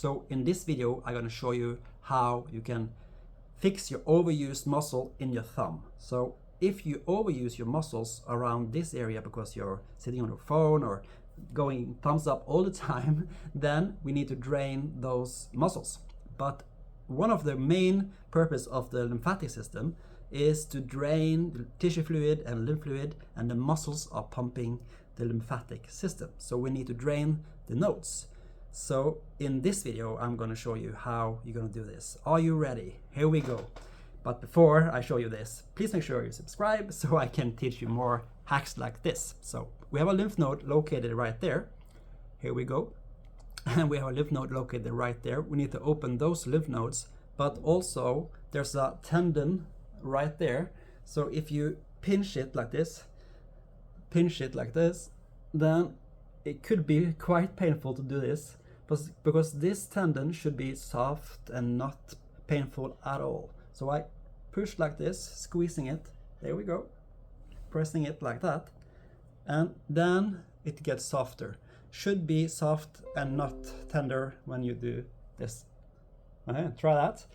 So in this video, I'm going to show you how you can fix your overused muscle in your thumb. So if you overuse your muscles around this area because you're sitting on your phone or going thumbs up all the time, then we need to drain those muscles. But one of the main purpose of the lymphatic system is to drain the tissue fluid and lymph fluid, and the muscles are pumping the lymphatic system. So we need to drain the nodes. So in this video, I'm going to show you how you're going to do this. Are you ready? Here we go. But before I show you this, please make sure you subscribe so I can teach you more hacks like this. So we have a lymph node located right there. Here we go. And we have a lymph node located right there. We need to open those lymph nodes, but also there's a tendon right there. So if you pinch it like this, then it could be quite painful to do this, because this tendon should be soft and not painful at all. So I push like this, squeezing it, there we go, pressing it like that, and then it gets softer. Should be soft and not tender when you do this. Try that.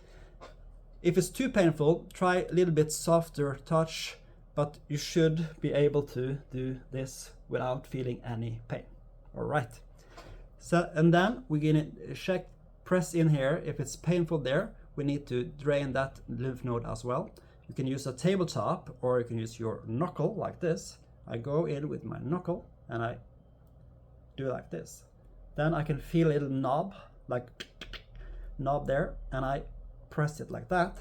If it's too painful, try a little bit softer touch, but you should be able to do this without feeling any pain. All right. So, and then we're gonna press in here. If it's painful there, we need to drain that lymph node as well. You can use a tabletop or you can use your knuckle like this. I go in with my knuckle and I do like this. Then I can feel a little knob there, and I press it like that.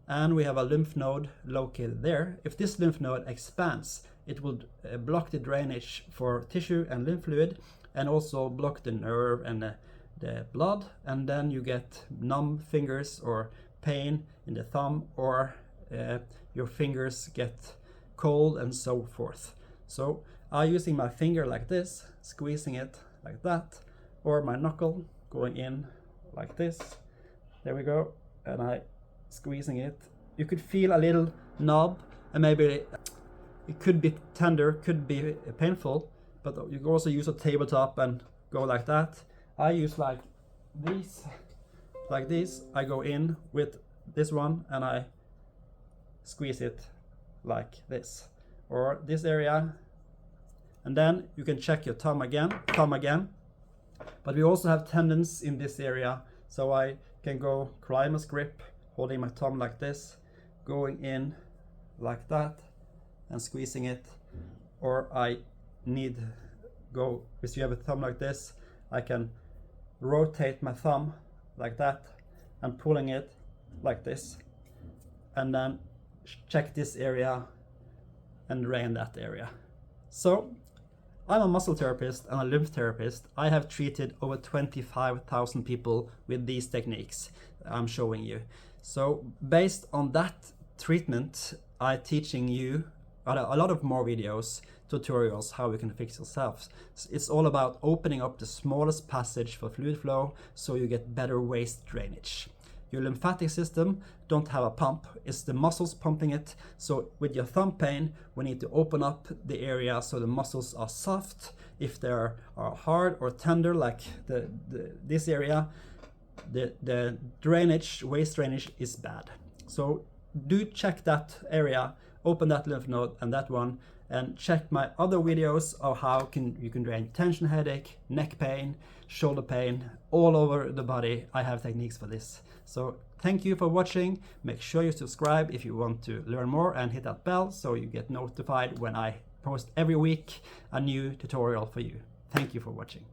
And we have a lymph node located there. If this lymph node expands, it will block the drainage for tissue and lymph fluid, and also block the nerve and the blood, and then you get numb fingers or pain in the thumb, or your fingers get cold and so forth. So I'm using my finger like this, squeezing it like that, or my knuckle going in like this. There we go, and I squeezing it. You could feel a little knob, and maybe it could be tender, could be painful, but you can also use a tabletop and go like that. I use like this. I go in with this one and I squeeze it like this, or this area, and then you can check your thumb again. But we also have tendons in this area, so I can go climbers grip, holding my thumb like this, going in like that and squeezing it, or I need go, if you have a thumb like this, I can rotate my thumb like that and pulling it like this, and then check this area and drain that area. So I'm a muscle therapist and a lymph therapist. I have treated over 25,000 people with these techniques I'm showing you. So based on that treatment, I'm teaching you a lot of more videos, tutorials, how you can fix yourself. It's all about opening up the smallest passage for fluid flow so you get better waste drainage. Your lymphatic system don't have a pump, it's the muscles pumping it. So with your thumb pain, we need to open up the area so the muscles are soft. If they are hard or tender, like this area, the drainage, waste drainage is bad. So do check that area, open that lymph node and that one, and check my other videos of how you can drain tension headache, neck pain, shoulder pain, all over the body. I have techniques for this. So thank you for watching. Make sure you subscribe if you want to learn more, and hit that bell so you get notified when I post every week a new tutorial for you. Thank you for watching.